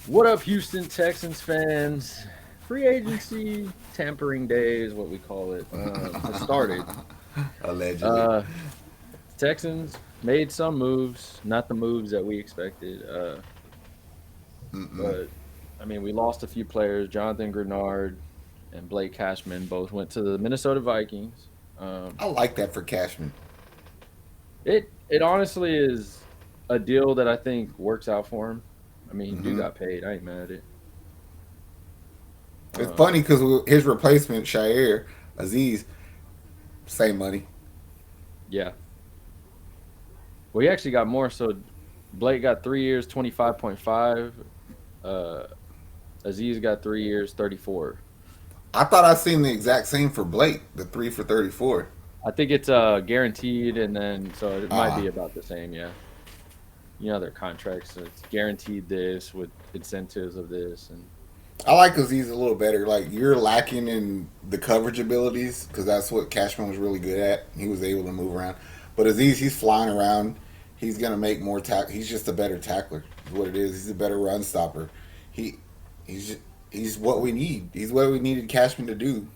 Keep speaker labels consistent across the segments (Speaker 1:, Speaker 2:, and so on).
Speaker 1: What up, Houston Texans fans? Free agency tampering day is what we call it. Has started.
Speaker 2: Allegedly.
Speaker 1: Uh, Texans made some moves, not the moves that we expected.
Speaker 2: Mm-mm.
Speaker 1: But I mean, we lost a few players. Jonathan Greenard and Blake Cashman both went to the Minnesota Vikings. Um,
Speaker 2: I like that for Cashman.
Speaker 1: it honestly is a deal that I think works out for him. I mean, he do
Speaker 2: Hmm.
Speaker 1: got paid. I ain't mad at it.
Speaker 2: It's
Speaker 1: Um,
Speaker 2: funny because his replacement, Shaair, Azeez, same money.
Speaker 1: yeah. Well, he actually got more. So Blake got 3 years, 25.5. Uh, Azeez got 3 years, 34.
Speaker 2: I thought I seen the exact same for Blake, the 3 for 34.
Speaker 1: I think it's guaranteed, and then so it might
Speaker 2: Uh,
Speaker 1: be about the same. Yeah, you know their contracts. So it's guaranteed this with incentives of this, and
Speaker 2: I like Azeez a little better. Like you're lacking in the coverage abilities because that's what Cashman was really good at. He was able to move around, but Azeez, he's flying around. He's gonna make more tack. He's just a better tackler. Is what it is. He's a better run stopper. He he's he's what we need. He's what we needed Cashman to do.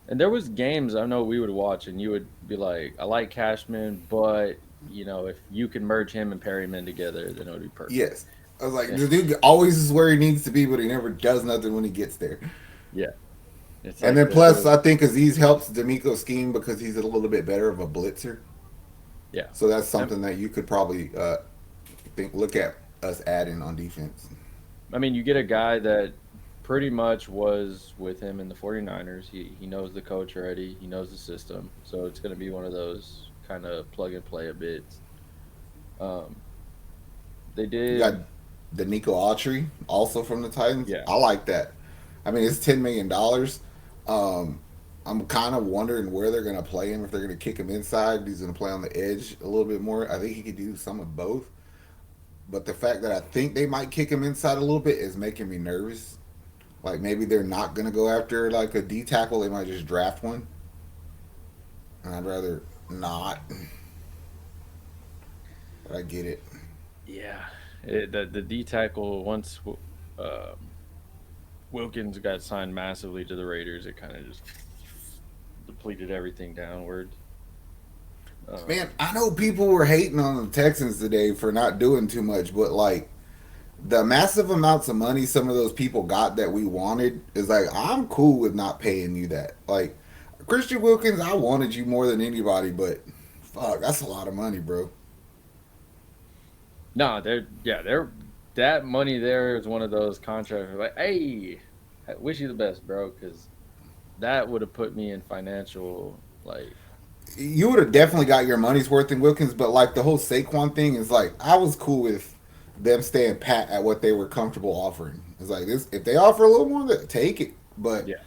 Speaker 1: there was games I know we would watch, and you would be like, I like Cashman, but if you can merge him and Perryman together, then it would be perfect.
Speaker 2: Yes, I was like,
Speaker 1: Yeah,
Speaker 2: the dude always is where he needs to be, but he never does nothing when he gets there.
Speaker 1: yeah. It's
Speaker 2: And
Speaker 1: like
Speaker 2: then plus,
Speaker 1: the
Speaker 2: I think Aziz helps Denico's scheme because he's a little bit better of a blitzer.
Speaker 1: yeah.
Speaker 2: So that's
Speaker 1: I
Speaker 2: something that you could probably look at us adding on defense.
Speaker 1: I mean, you get a guy that pretty much was with him in the 49ers. He knows the coach already. He knows the system. So it's going to be one of those kind of plug and play a bit. Um, they
Speaker 2: You got
Speaker 1: did,
Speaker 2: Denico Autry, also from the Titans.
Speaker 1: yeah.
Speaker 2: I like that. I mean, it's $10 million. Um, I'm kind of wondering where they're going to play him. If they're going to kick him inside, he's going to play on the edge a little bit more. I think he could do some of both. But the fact that I think they might kick him inside a little bit is making me nervous. Like maybe they're not going to go after like a D tackle. They might just draft one. And I'd rather not. But I get it.
Speaker 1: Yeah. The D tackle, once um, Wilkins got signed massively to the Raiders, it kind of just depleted everything downward.
Speaker 2: Man,
Speaker 1: Um,
Speaker 2: I know people were hating on the Texans today for not doing too much, but like the massive amounts of money some of those people got that we wanted is like I'm cool with not paying you that. Like Christian Wilkins, I wanted you more than anybody, but fuck, that's a lot of money, bro.
Speaker 1: no, they're that money there is one of those contracts. Like, hey, I wish you the best, bro, because that would have put me in financial like
Speaker 2: You would have definitely got your money's worth in Wilkins, but like the whole Saquon thing is like I was cool with them staying pat at what they were comfortable offering. It's like this if they offer a little more, take it, but
Speaker 1: yeah,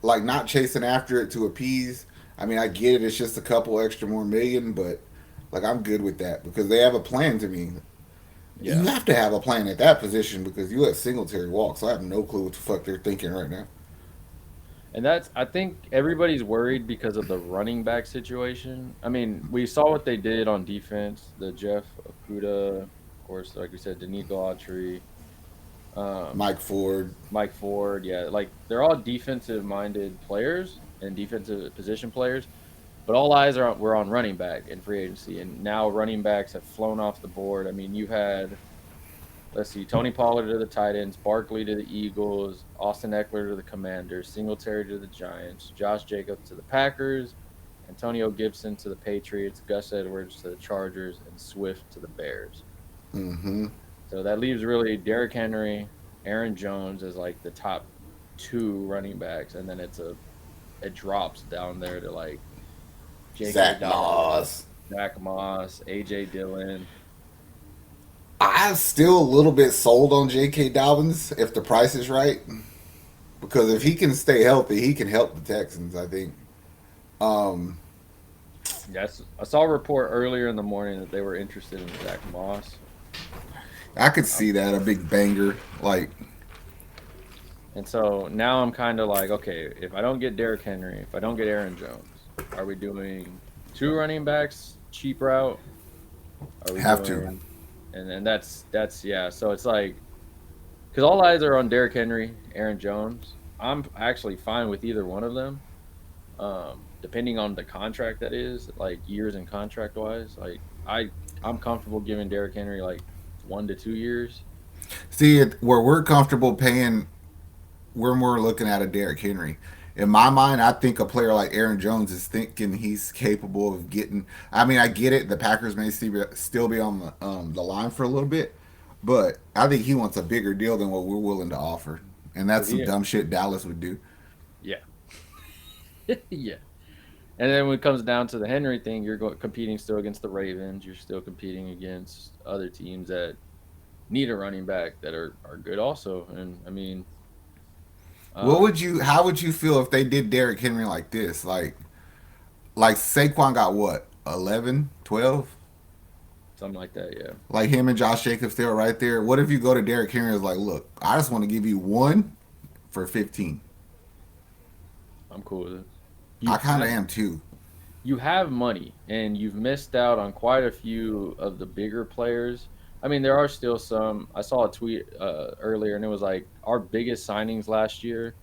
Speaker 2: like not chasing after it to appease. I mean, I get it; it's just a couple extra more million, but like I'm good with that because they have a plan to me. You
Speaker 1: yeah.
Speaker 2: have to have a plan at that position because you let Singletary walk, so I have no clue what the fuck they're thinking right now.
Speaker 1: And that's I think everybody's worried because of the running back situation. I mean, we saw what they did on defense. The Jeff Okudah, of course, like we said, Denico Autry, um,
Speaker 2: Mike Ford,
Speaker 1: Mike Ford. Yeah, like they're all defensive minded players and defensive position players. But all eyes were on running back in free agency, and now running backs have flown off the board. I mean, you had let's see, Tony Pollard to the Titans, Barkley to the Eagles, Austin Eckler to the Commanders, Singletary to the Giants, Josh Jacobs to the Packers, Antonio Gibson to the Patriots, Gus Edwards to the Chargers, and Swift to the Bears.
Speaker 2: mm-hmm.
Speaker 1: So that leaves really Derrick Henry, Aaron Jones as like the top two running backs, and then it drops down there to like J.K.
Speaker 2: Zach
Speaker 1: Dobbins,
Speaker 2: Moss.
Speaker 1: Zach Moss, A.J. Dillon.
Speaker 2: I'm still a little bit sold on J.K. Dobbins if the price is right. Because if he can stay healthy, he can help the Texans, I think. Um,
Speaker 1: Yes, I saw a report earlier in the morning that they were interested in Zach Moss.
Speaker 2: I could
Speaker 1: Um,
Speaker 2: see that, a big banger. Like,
Speaker 1: And so now I'm kind of like, okay, if I don't get Derrick Henry, if I don't get Aaron Jones, are we doing two running backs cheap route? Are we
Speaker 2: have to.
Speaker 1: doing, and then that's yeah. So it's like, because all eyes are on Derrick Henry, Aaron Jones. I'm actually fine with either one of them, depending on the contract that is, like years and contract wise. Like I'm comfortable giving Derrick Henry like 1 to 2 years.
Speaker 2: See, where we're comfortable paying, we're more looking at a Derrick Henry. In my mind, I think a player like Aaron Jones is thinking he's capable of getting. I mean, I get it. The Packers may still be on the line for a little bit, but I think he wants a bigger deal than what we're willing to offer, and
Speaker 1: Well,
Speaker 2: that's some
Speaker 1: he,
Speaker 2: dumb shit Dallas would do.
Speaker 1: yeah, yeah. And then when it comes down to the Henry thing, you're competing still against the Ravens. You're still competing against other teams that need a running back that are good also. And I mean,
Speaker 2: What
Speaker 1: um,
Speaker 2: would you? How would you feel if they did Derrick Henry like this? Like Saquon got what 11, 12.
Speaker 1: something like that. Yeah,
Speaker 2: Like him and Josh Jacobs still right there. What if you go to Derrick Henry and is like, look, I just want to give you one for 15.
Speaker 1: I'm cool with it. You
Speaker 2: I kind of
Speaker 1: have
Speaker 2: am too.
Speaker 1: you have money, and you've missed out on quite a few of the bigger players. I mean, there are still some. I saw a tweet earlier, and it was like our biggest signings last year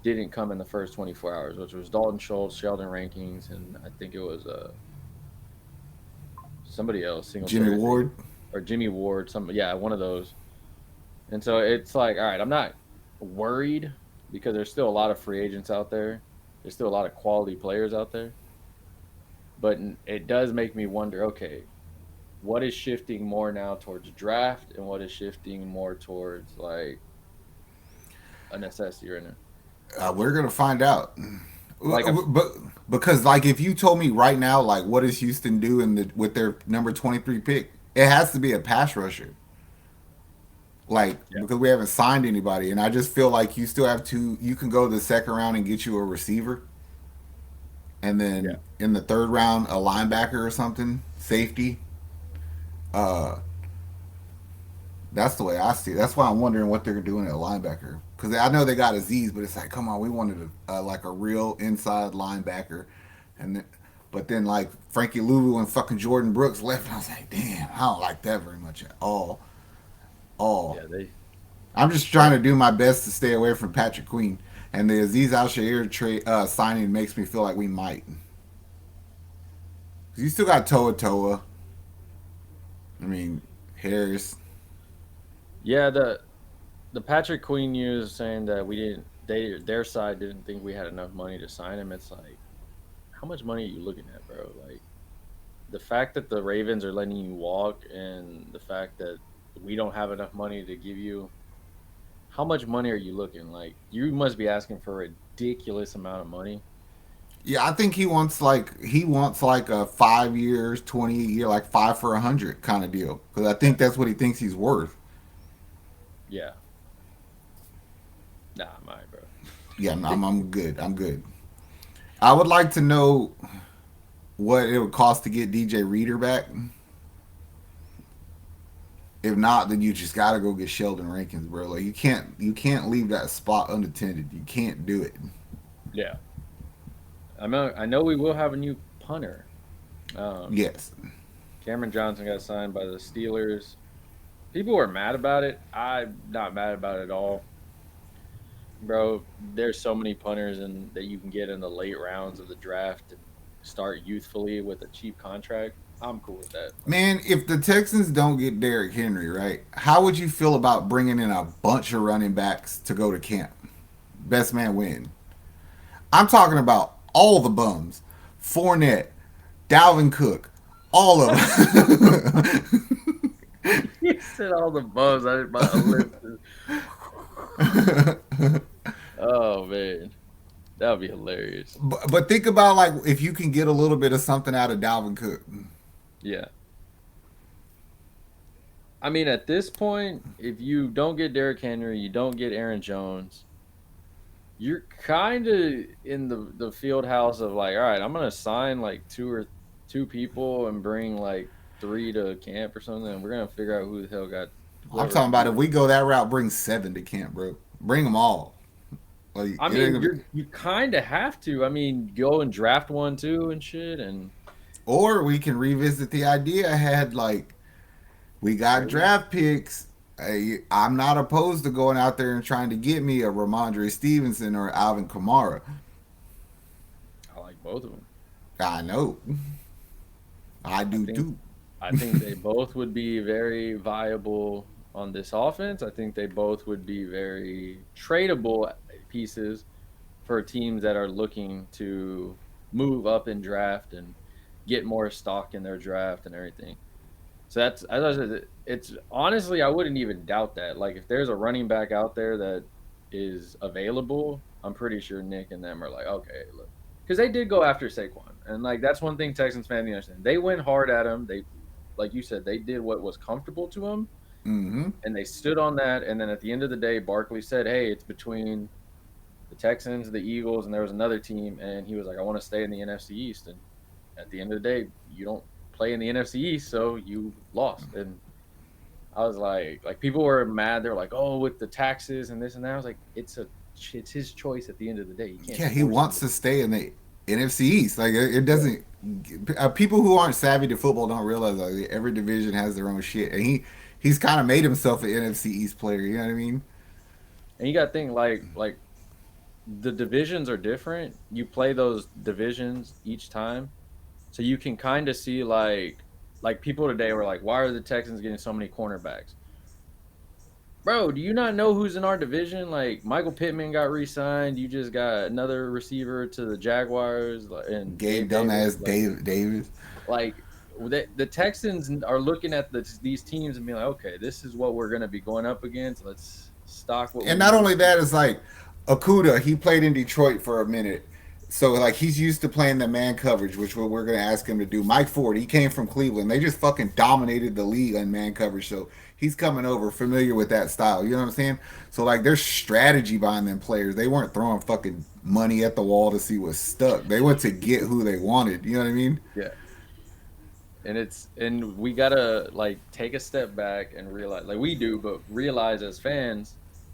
Speaker 1: didn't come in the first 24 hours, which was Dalton Schultz, Sheldon Rankings, and I think it was somebody else,
Speaker 2: Jimmy
Speaker 1: Singletary, I think,
Speaker 2: Ward.
Speaker 1: or Jimmy Ward, some yeah, one of those. And so it's like, all right, I'm not worried because there's still a lot of free agents out there. There's still a lot of quality players out there, but it does make me wonder. Okay, what is shifting more now towards draft, and what is shifting more towards like a necessity right now?
Speaker 2: We're gonna find out.
Speaker 1: Like a
Speaker 2: But because like if you told me right now, like what does Houston do with their number 23 pick? It has to be a pass rusher. Like
Speaker 1: yeah,
Speaker 2: because we haven't signed anybody, and I just feel like you still have to. You can go to the second round and get you a receiver, and
Speaker 1: yeah,
Speaker 2: then in the third round a linebacker or something, safety. Uh, that's the way I see it. That's why I'm wondering what they're doing at linebacker. Because I know they got Azeez, but it's like, come on, we wanted like a real inside linebacker, and then, but then like Frankie Louvu and fucking Jordan Brooks left, and I was like, damn, I don't like that very much at all. All.
Speaker 1: yeah. They
Speaker 2: I'm just trying to do my best to stay away from Patrick Queen, and the Azeez Al-Shaair signing makes me feel like we might. You still got Toa Toa. I mean Harris.
Speaker 1: yeah the Patrick Queen news saying that we didn't their side didn't think we had enough money to sign him. It's like, how much money are you looking at, bro? Like the fact that the Ravens are letting you walk, and the fact that we don't have enough money to give you. How much money are you looking? Like you must be asking for a ridiculous amount of money.
Speaker 2: Yeah, I think he wants like a 5 years, 20 year, like 5 for 100 kind of deal. Because I
Speaker 1: Yeah,
Speaker 2: think that's what he thinks he's worth.
Speaker 1: yeah. Nah, my bro.
Speaker 2: Yeah, I'm good. I'm good. I would like to know what it would cost to get DJ Reader back. If not, then you just gotta go get Sheldon Rankins, bro. Like you can't leave that spot unattended. You can't do it.
Speaker 1: Yeah, I know we will have a new punter. Um,
Speaker 2: Yes.
Speaker 1: Cameron Johnston got signed by the Steelers. People were mad about it. I'm not mad about it at all, bro. There's so many punters that you can get in the late rounds of the draft and start youthfully with a cheap contract. I'm cool with that.
Speaker 2: Man, if the Texans don't get Derrick Henry, right, how would you feel about bringing in a bunch of running backs to go to camp? Best man win. I'm talking about all the bums. Fournette, Dalvin Cook, all of
Speaker 1: You said all the bums. I didn't buy a list.
Speaker 2: them.
Speaker 1: Oh man, that would be hilarious.
Speaker 2: But think about like if you can get a little bit of something out of Dalvin Cook.
Speaker 1: Yeah. I mean, at this point, if you don't get Derrick Henry, you don't get Aaron Jones, you're kind of in the field house of like, all right, I'm gonna sign like two people and bring like three to camp or something, and we're gonna figure out who the hell got
Speaker 2: I'm
Speaker 1: whoever
Speaker 2: talking
Speaker 1: can
Speaker 2: about
Speaker 1: do
Speaker 2: if
Speaker 1: it.
Speaker 2: we go that route, bring 7 to camp, bro. Bring them all. Like
Speaker 1: I
Speaker 2: it ain't
Speaker 1: mean,
Speaker 2: gonna be.
Speaker 1: you kind of have to. I mean, go and draft one too and shit, and
Speaker 2: Or we can revisit the idea I had. Like we got
Speaker 1: trade.
Speaker 2: draft picks. I'm not opposed to going out there and trying to get me a Ramondre Stevenson or Alvin Kamara.
Speaker 1: I like both of them.
Speaker 2: I know. I
Speaker 1: I
Speaker 2: do
Speaker 1: think
Speaker 2: too.
Speaker 1: I think they both would be very viable on this offense. I think they both would be very tradable pieces for teams that are looking to move up in draft and get more stock in their draft and everything. So that's as I said, it's honestly I wouldn't even doubt that. Like if there's a running back out there that is available, I'm pretty sure Nick and them are like, okay, look, because they did go after Saquon, and like that's one thing Texans fans need to understand. They went hard at him. They, like you said, they did what was comfortable to them,
Speaker 2: Mm-hmm.
Speaker 1: and they stood on that. And then at the end of the day, Barkley said, "Hey, it's between the Texans, the Eagles, and there was another team," and he was like, "I want to stay in the NFC East." And at the end of the day, you don't play in the NFC East, so you lost. And I was like people were mad. They were like, "Oh, with the taxes and this and that." I was like, it's his choice at the end of the day. You can't
Speaker 2: Yeah, he
Speaker 1: force him
Speaker 2: wants
Speaker 1: to.
Speaker 2: to stay in the NFC East. Like it
Speaker 1: Yeah.
Speaker 2: doesn't. People who aren't savvy to football don't realize like every division has their own shit, and he's kind of made himself an NFC East player. You know what I mean?
Speaker 1: And you got to think like the divisions are different. You play those divisions each time, so you can kind of see like people today were like, "Why are the Texans getting so many cornerbacks?" Bro, do you not know who's in our division? Like Michael Pittman got re-signed. You just got another receiver to the Jaguars and
Speaker 2: Gabe
Speaker 1: Gabe Davis.
Speaker 2: dumbass Davis.
Speaker 1: Like the Texans are looking at these teams and being like, okay, this is what we're going to be going up against. Let's stock what we
Speaker 2: And not
Speaker 1: need.
Speaker 2: only that, it's like Okudah. He played in Detroit for a minute, so like he's used to playing the man coverage, which we're gonna ask him to do. Mike Ford, he came from Cleveland. They just fucking dominated the league on man coverage, so he's coming over familiar with that style. You know what I'm saying? So like there's strategy behind them players. They weren't throwing fucking money at the wall to see what stuck. They went to get who they wanted. You know what I mean?
Speaker 1: Yeah. And we got to like take a step back and realize like we do, but realize as fans,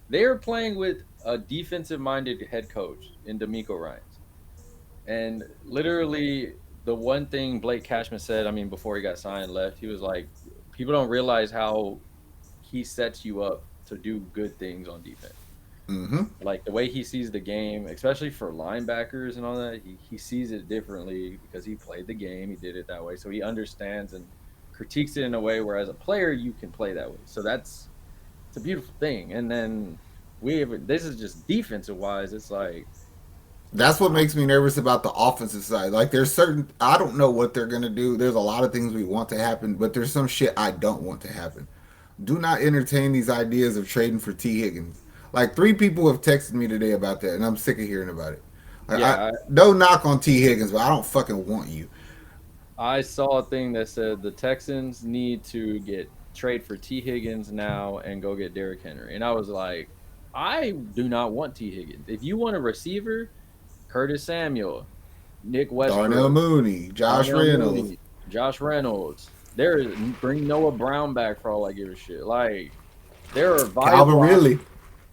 Speaker 1: they are playing with a defensive minded head coach in Demico Ryans. And literally, the one thing Blake Cashman said, I mean, before he got signed, left, he was like, people don't realize how he sets you up to do good things on defense.
Speaker 2: Mm-hmm.
Speaker 1: Like the way he sees the game, especially for linebackers and all that, he sees it differently because he played the game. He did it that way. So he understands and critiques it in a way where as a player, you can play that way. So it's a beautiful thing. And then this is just defensive wise. It's like,
Speaker 2: That's what makes me nervous about the offensive side. Like there's certain I don't know what they're gonna do. There's a lot of things we want to happen, but there's some shit I don't want to happen. Do not entertain these ideas of trading for T. Higgins. Like three people have texted me today about that, and I'm sick of hearing about it. Like,
Speaker 1: yeah,
Speaker 2: no knock on T. Higgins, but I don't fucking want you.
Speaker 1: I saw a thing that said the Texans need to get trade for T. Higgins now and go get Derrick Henry. And I was like, I do not want T. Higgins. If you want a receiver, Curtis Samuel, Nick
Speaker 2: Darnell
Speaker 1: Westbrook,
Speaker 2: Mooney, Josh
Speaker 1: Darnell
Speaker 2: Reynolds.
Speaker 1: Mooney, Josh Reynolds. Bring Noah Brown back for all I give a shit. Like there are
Speaker 2: Calvin
Speaker 1: viable
Speaker 2: Ridley.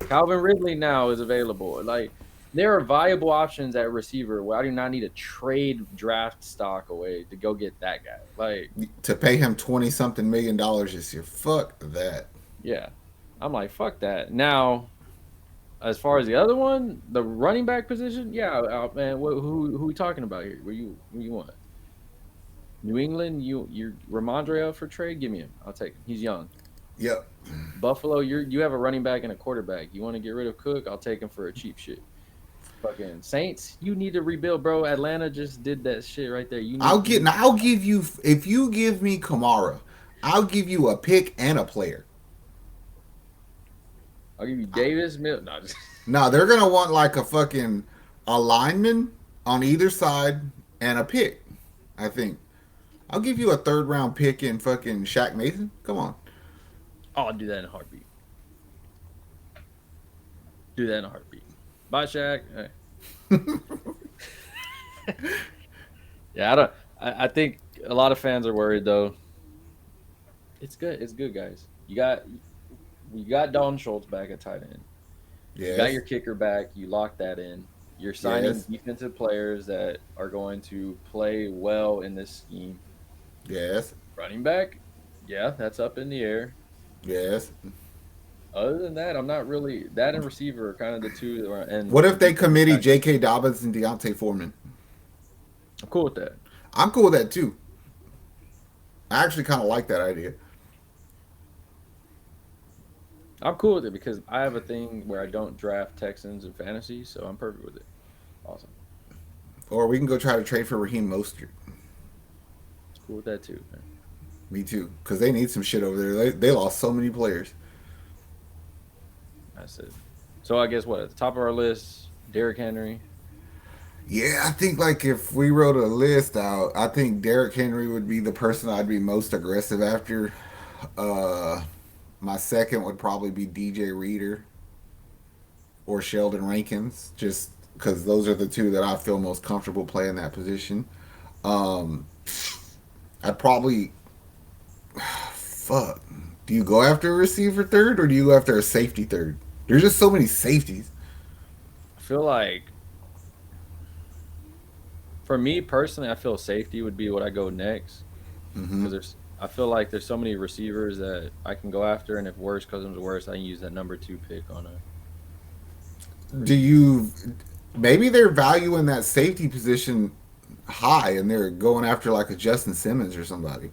Speaker 1: Calvin Ridley now is available. Like there are viable options at receiver where I do not need to trade draft stock away to go get that guy. Like,
Speaker 2: To pay him 20 something million dollars this year. Fuck that.
Speaker 1: yeah. I'm like, fuck that. Now, as far as the other one, the running back position, yeah, man, who we talking about here? Who you want? New England, you're Ramondre up for trade? Give me him. I'll take him. He's young.
Speaker 2: Yep.
Speaker 1: Buffalo, you have a running back and a quarterback. You want to get rid of Cook? I'll take him for a cheap shit. Fucking Saints, you need to rebuild, bro. Atlanta just did that shit right there.
Speaker 2: I'll give you if you give me Kamara, I'll give you a pick and a player.
Speaker 1: I'll give you Davis Mill. No, just,
Speaker 2: Now they're gonna want like a fucking a lineman on either side and a pick. I think I'll give you a third round pick in fucking Shaq Mason. Come on.
Speaker 1: I'll do that in a heartbeat. Do that in a heartbeat. Bye, Shaq. Yeah, I don't. I think a lot of fans are worried though. It's good. It's good, guys. You got Dalton Schultz back at tight end. You got
Speaker 2: Yes.
Speaker 1: your kicker back. You locked that in. You're signing
Speaker 2: Yes.
Speaker 1: defensive players that are going to play well in this scheme.
Speaker 2: Yes.
Speaker 1: Running back, yeah, that's up in the air.
Speaker 2: Yes.
Speaker 1: Other than that, I'm not really that and receiver are kind of the two that are,
Speaker 2: What if
Speaker 1: and
Speaker 2: they
Speaker 1: defensive
Speaker 2: committee
Speaker 1: back.
Speaker 2: J.K. Dobbins and Deontay Foreman?
Speaker 1: I'm cool with that.
Speaker 2: I'm cool with that too. I actually kind of like that idea.
Speaker 1: I'm cool with it because I have a thing where I don't draft Texans in fantasy, so I'm perfect with it. Awesome.
Speaker 2: Or we can go try to trade for Raheem Mostert.
Speaker 1: Cool with that too, man.
Speaker 2: Me too, because they need some shit over there. They lost so many players.
Speaker 1: That's it. So I guess what at the top of our list, Derrick Henry.
Speaker 2: Yeah, I think like if we wrote a list out, I think Derrick Henry would be the person I'd be most aggressive after. Uh, my second would probably be DJ Reader or Sheldon Rankins, just because those are the two that I feel most comfortable playing that position. Um, I'd probably fuck. Do you go after a receiver third or do you go after a safety third? There's just so many safeties.
Speaker 1: I feel like for me personally, I feel safety would be what I go next
Speaker 2: Hmm.
Speaker 1: because I feel like there's so many receivers that I can go after, and if worse comes to worse, I can use that number two pick on a
Speaker 2: Do
Speaker 1: receiver.
Speaker 2: you maybe they're valuing that safety position high and they're going after like a Justin Simmons or somebody?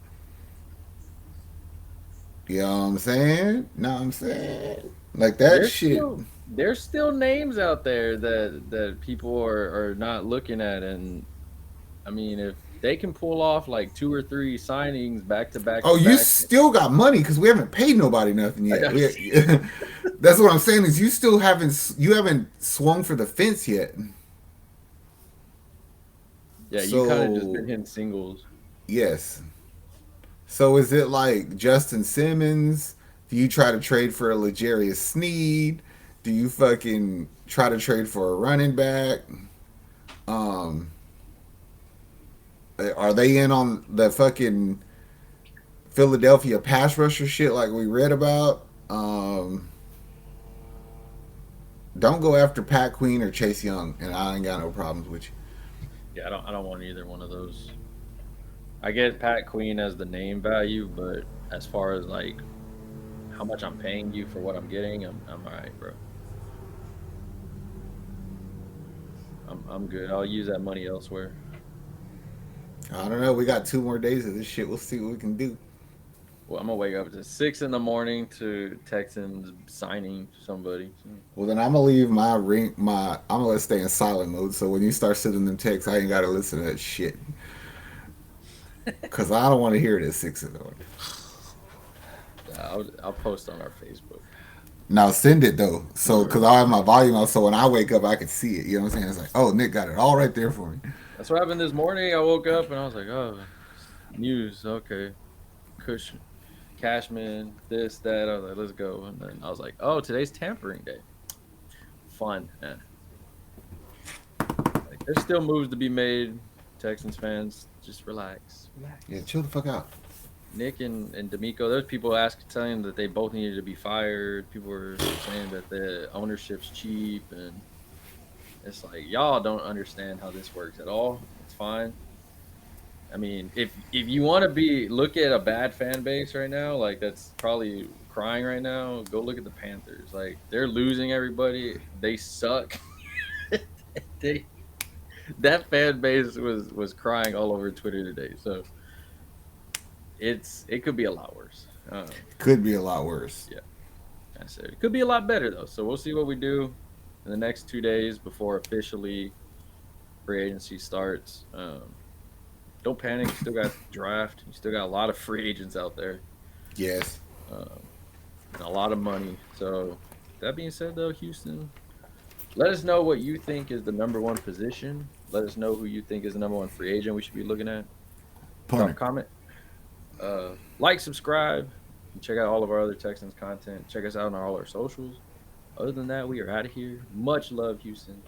Speaker 2: You know what I'm saying? No, I'm saying like that shit.
Speaker 1: There's still names out there that people are not looking at, and I mean if they can pull off like two or three signings back to back
Speaker 2: Oh,
Speaker 1: to
Speaker 2: you
Speaker 1: back.
Speaker 2: still got money because we haven't paid nobody nothing
Speaker 1: I
Speaker 2: yet.
Speaker 1: got
Speaker 2: That's what I'm saying is you haven't swung for the fence yet.
Speaker 1: yeah, you kind of just been
Speaker 2: So
Speaker 1: hitting singles.
Speaker 2: yes. So is it like Justin Simmons? Do you try to trade for a Legarius Sneed? Do you fucking try to trade for a running back? Um, are they in on the fucking Philadelphia pass rusher shit like we read about? Don't go after Pat Queen or Chase Young, and I ain't got no problems with you.
Speaker 1: Yeah, I don't want either one of those. I get Pat Queen as the name value, but as far as like how much I'm paying you for what I'm getting, I'm all right, bro. I'm good. I'll use that money elsewhere.
Speaker 2: I don't know. We got 2 more days of this shit. We'll see what we can do.
Speaker 1: Well, I'm gonna wake up at 6 in the morning to Texans signing somebody. So.
Speaker 2: Well, then I'm gonna leave my ring. I'm gonna stay in silent mode. So when you start sending them texts, I ain't gotta listen to that shit because I don't want to hear it at 6 in the morning.
Speaker 1: I'll post on our Facebook.
Speaker 2: Now send it though, so because I have my volume out, so when I wake up, I can see it. You know what I'm saying? It's like, oh, Nick got it all right there for me.
Speaker 1: That's what happened this morning. I woke up and I was like, oh, news. Okay, Cush, Cashman, this, that. I was like, let's go. And then I was like, oh, today's tampering day. Fun. Like, there's still moves to be made. Texans fans, just relax.
Speaker 2: Yeah,
Speaker 1: Relax.
Speaker 2: chill the fuck out.
Speaker 1: Nick and Denico, there's people telling that they both needed to be fired. People were saying that the ownership's cheap, and it's like y'all don't understand how this works at all. It's fine. I mean, if you want to look at a bad fan base right now, like that's probably crying right now. Go look at the Panthers. Like they're losing everybody. They suck. they that fan base was crying all over Twitter today. So it could be a lot worse.
Speaker 2: Could be a lot worse.
Speaker 1: Yeah, I said it could be a lot better though. So we'll see what we do in the next 2 days before officially free agency starts. Don't panic. You still got draft. You still got a lot of free agents out there,
Speaker 2: Yes.
Speaker 1: um, and a lot of money. So that being said, though, Houston, let us know what you think is the number one position. Let us know who you think is the number one free agent we should be looking at. Drop a
Speaker 2: Punter.
Speaker 1: comment. Like, subscribe, and check out all of our other Texans content. Check us out on all our socials. Other than that, we are out of here. Much love, Houston.